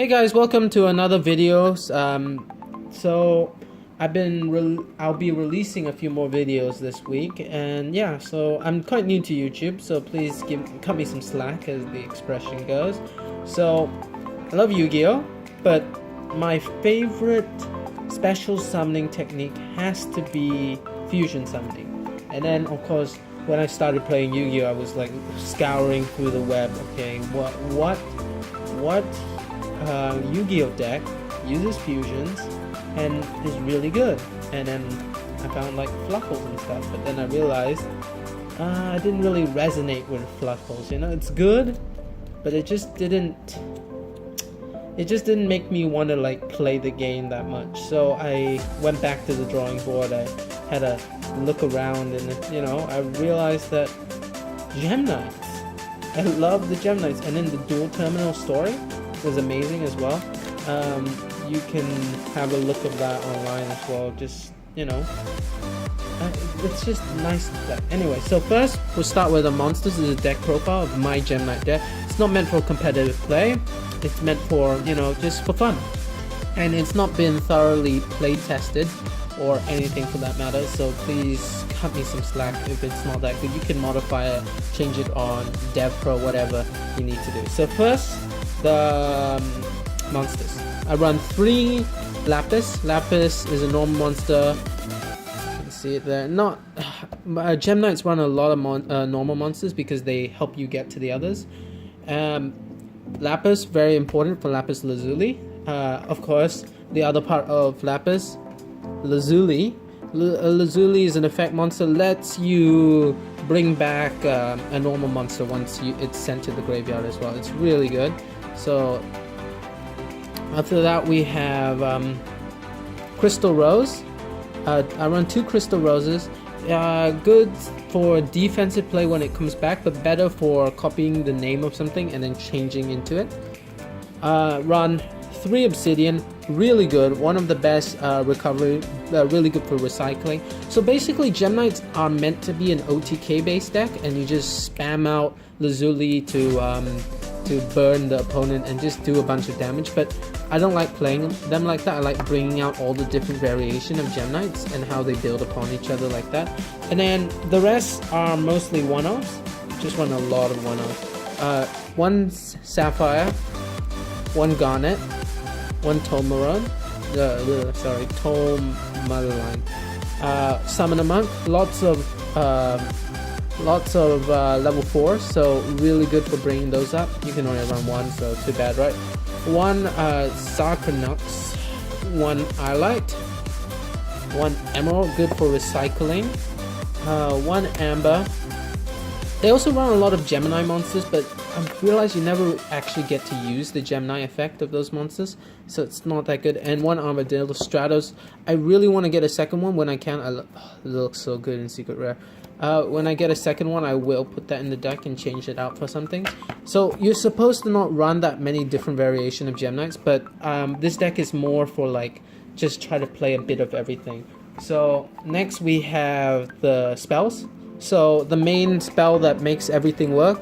Hey guys, welcome to another video. So I'll be releasing a few more videos this week, and yeah, so I'm quite new to YouTube, so please cut me some slack, as the expression goes. So I love Yu-Gi-Oh, but my favorite special summoning technique has to be fusion summoning. And then of course, when I started playing Yu-Gi-Oh, I was like scouring through the web. Okay, what Yu-Gi-Oh deck uses fusions and is really good. And then I found like Fluffles and stuff, but then I realized I didn't really resonate with Fluffles. You know, it's good, but it just didn't make me want to like play the game that much. So I went back to the drawing board. I had a look around, and you know, I realized that Gem Knights, I love the Gem Knights, and then the dual terminal story was amazing as well. You can have a look of that online as well. Just, you know, it's just nice. Anyway, so first we'll start with the monsters. This is a deck profile of my Gem Knight deck. It's not meant for competitive play. It's meant for, you know, just for fun, and it's not been thoroughly play tested or anything for that matter, so please cut me some slack if it's not that good. You can modify it, change it on Dev Pro, whatever you need to do. So first, the monsters. I run 3 Lapis. Lapis is a normal monster. You can see it there. Not Gem Knights run a lot of normal monsters because they help you get to the others. Lapis, very important for Lapis Lazuli. Of course, the other part of Lapis Lazuli. Lazuli is an effect monster, lets you bring back a normal monster once it's sent to the graveyard as well. It's really good. So after that we have Crystal Rose. I run 2 Crystal Roses. Good for defensive play when it comes back, but better for copying the name of something and then changing into it. Run 3 Obsidian, really good, one of the best recovery, really good for recycling. So basically Gem Knights are meant to be an OTK based deck, and you just spam out Lazuli to burn the opponent and just do a bunch of damage. But I don't like playing them like that. I like bringing out all the different variation of Gem Knights and how they build upon each other like that. And then the rest are mostly one-offs. Just run a lot of one-offs. 1 Sapphire, 1 Garnet, 1 Tourmaline, Summoner Monk, lots of level 4, so really good for bringing those up. You can only run 1, so too bad, right? 1 Sarconux, 1 Eyelight, 1 Emerald, good for recycling, 1 Amber. They also run a lot of Gemini monsters, but I realize you never actually get to use the Gemini effect of those monsters, so it's not that good. And 1 Armadillo Stratos. I really want to get a second one when I can. It looks so good in Secret Rare. When I get a second one, I will put that in the deck and change it out for something. So you're supposed to not run that many different variation of Gem Knights, but this deck is more for like just try to play a bit of everything. So next we have the spells. So the main spell that makes everything work,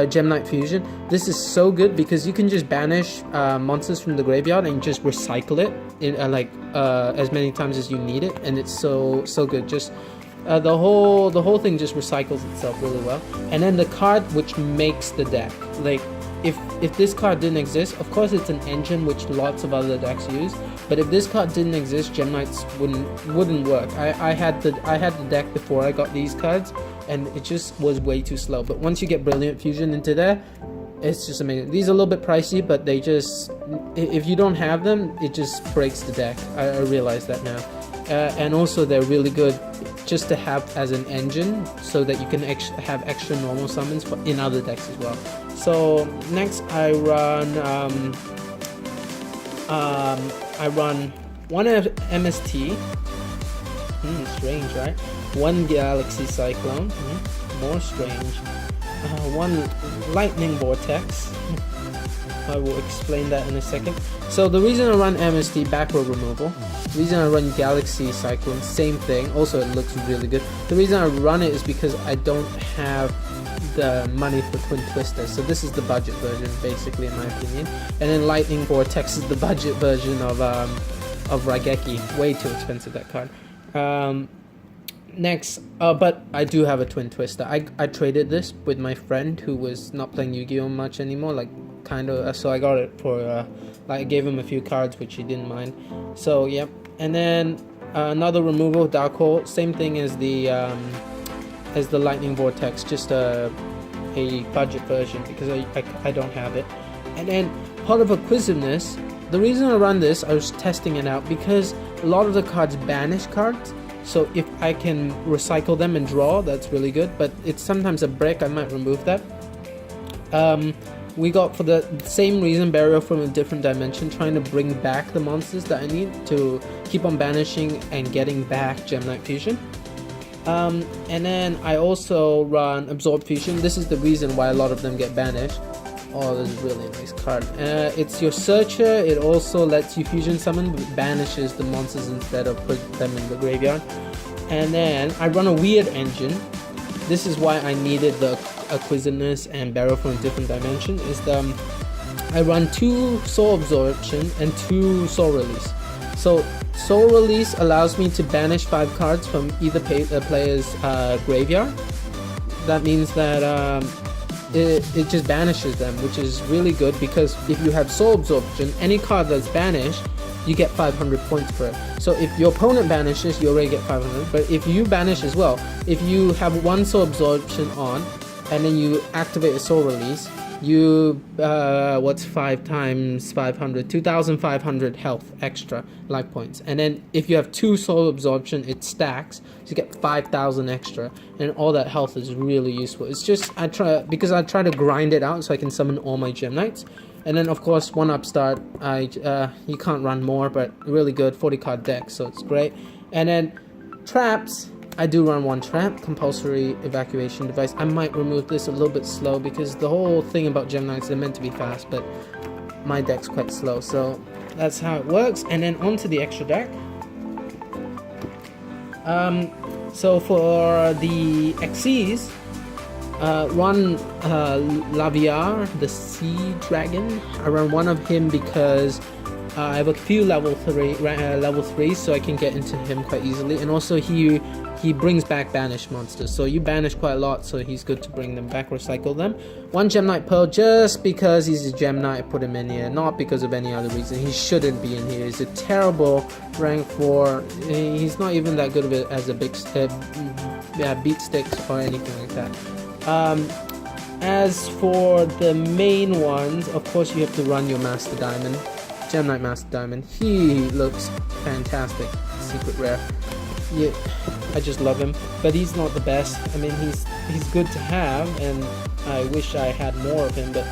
Gem Knight Fusion. This is so good because you can just banish monsters from the graveyard and just recycle it in as many times as you need it, and it's so good. Just the whole thing just recycles itself really well. And then the card which makes the deck, like if this card didn't exist, of course it's an engine which lots of other decks use, but if this card didn't exist, Gem Knights wouldn't work. I had the deck before I got these cards, and it just was way too slow. But once you get Brilliant Fusion into there, it's just amazing. These are a little bit pricey, but they just, if you don't have them, it just breaks the deck. I realize that now. And also they're really good just to have as an engine, so that you can have extra normal summons in other decks as well. So next I run 1 MST. Strange, right? 1 Galaxy Cyclone. More strange. 1 Lightning Vortex. I will explain that in a second. So the reason I run MST, backward removal. The reason I run Galaxy Cyclone, same thing. Also, it looks really good. The reason I run it is because I don't have the money for Twin Twister. So this is the budget version, basically, in my opinion. And then Lightning Vortex is the budget version of Raigeki. Way too expensive, that card. Next, but I do have a Twin Twister. I traded this with my friend who was not playing Yu-Gi-Oh much anymore, like kind of. So I got it for like I gave him a few cards which he didn't mind. So yep. And then another removal, Dark Hole, same thing as the Lightning Vortex, just a budget version because I don't have it. And then part of acquisitiveness, the reason I run this, I was testing it out because a lot of the cards banish cards. So if I can recycle them and draw, that's really good. But it's sometimes a brick, I might remove that. We got, for the same reason, Burial from a Different Dimension, trying to bring back the monsters that I need to keep on banishing and getting back Gem Knight Fusion. And then I also run Absorb Fusion. This is the reason why a lot of them get banished. Oh, this is a really nice card. It's your searcher. It also lets you fusion summon, but banishes the monsters instead of put them in the graveyard. And then I run a weird engine. This is why I needed the Acquisitiveness and Burial from a Different Dimension. I run 2 Soul Absorption and 2 Soul Release. So Soul Release allows me to banish 5 cards from either player's graveyard. That means that it just banishes them, which is really good because if you have Soul Absorption, any card that's banished, you get 500 points for it. So if your opponent banishes, you already get 500. But if you banish as well, if you have 1 Soul Absorption on, and then you activate a Soul Release, you what's 5 times 500? 2,500 health extra life points. And then if you have 2 Soul Absorption, it stacks, so you get 5,000 extra, and all that health is really useful. It's just I try to grind it out so I can summon all my Gem Knights. And then of course 1 upstart, you can't run more, but really good 40 card deck, so it's great. And then traps, I do run 1 trap, compulsory evacuation device. I might remove this a little bit slow because the whole thing about Gem Knights, they're meant to be fast, but my deck's quite slow, so that's how it works. And then onto the extra deck. So for the XCs, run Laviar, the Sea Dragon. I run 1 of him because I have a few level 3s, so I can get into him quite easily. And also he brings back banished monsters, so you banish quite a lot, so he's good to bring them back, recycle them. 1 Gem Knight Pearl, just because he's a Gem Knight, I put him in here, not because of any other reason. He shouldn't be in here. He's a terrible rank 4. He's not even that good of it as a big beat sticks or anything like that. As for the main ones, of course you have to run your Master Diamond, Gem Knight Master Diamond. He looks fantastic, secret rare. Yeah, I just love him, but he's not the best. I mean, he's good to have, and I wish I had more of him. But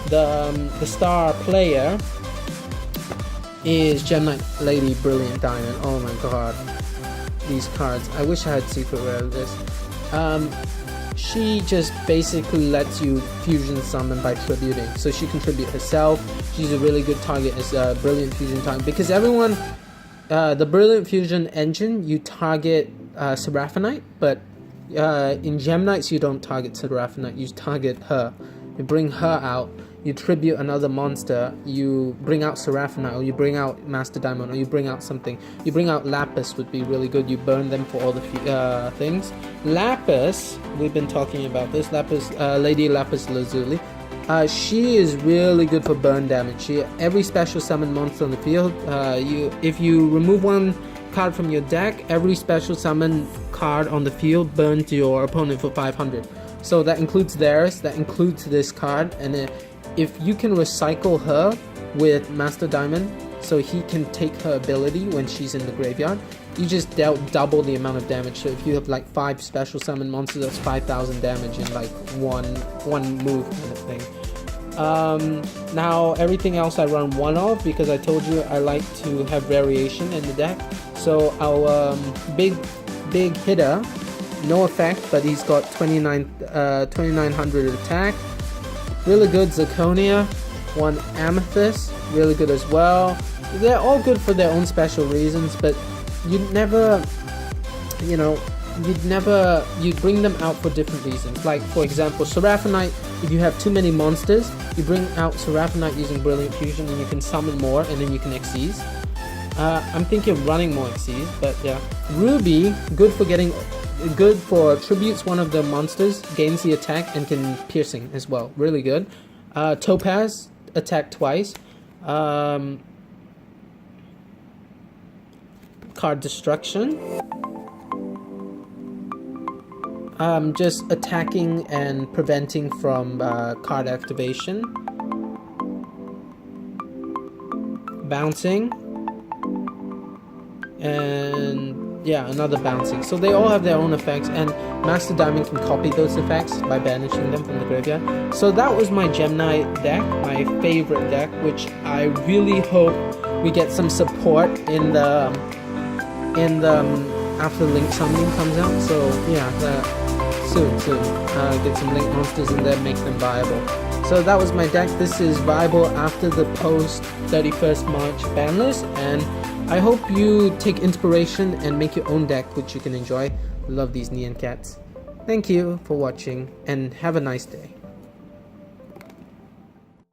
the star player is Gem Knight Lady Brilliant Diamond. Oh my god, these cards! I wish I had secret rare of this. She just basically lets you fusion summon by tributing, so she can tribute herself. She's a really good target as a Brilliant Fusion target because everyone. The Brilliant Fusion engine, you target Seraphinite, but in Gem Knights you don't target Seraphinite, you target her. You bring her out, you tribute another monster, you bring out Seraphinite, or you bring out Master Diamond, or you bring out something. You bring out Lapis would be really good, you burn them for all the things. Lapis, we've been talking about this, Lapis, Lady Lapis Lazuli. She is really good for burn damage. Every special summon monster on the field, if you remove 1 card from your deck, every special summon card on the field burns your opponent for 500. So that includes theirs, that includes this card, and if you can recycle her with Master Diamond, so he can take her ability when she's in the graveyard, you just dealt double the amount of damage. So if you have like 5 special summon monsters, that's 5,000 damage in like one move kind of thing. Now everything else I run 1 of because I told you I like to have variation in the deck. So our big hitter, no effect, but he's got 2900 attack. Really good Zirconia. one Amethyst, really good as well. They're all good for their own special reasons, but you'd never, you know, you'd bring them out for different reasons. Like for example, Seraphonite, if you have too many monsters, you bring out Seraphonite using Brilliant Fusion and you can summon more and then you can Xyz. I'm thinking of running more Xyz, but yeah. Ruby, good for tributes one of the monsters, gains the attack and can piercing as well, really good. Topaz, attack twice. Card destruction. Just attacking and preventing from card activation. Bouncing. And yeah, another bouncing. So they all have their own effects, and Master Diamond can copy those effects by banishing them from the graveyard. So that was my Gemini deck, my favorite deck, which I really hope we get some support in the after Link Summoning comes out. So yeah, soon get some Link monsters in there, make them viable. So that was my deck. This is viable after the post 31st March ban list, and I hope you take inspiration and make your own deck which you can enjoy. Love these Neon Cats. Thank you for watching and have a nice day.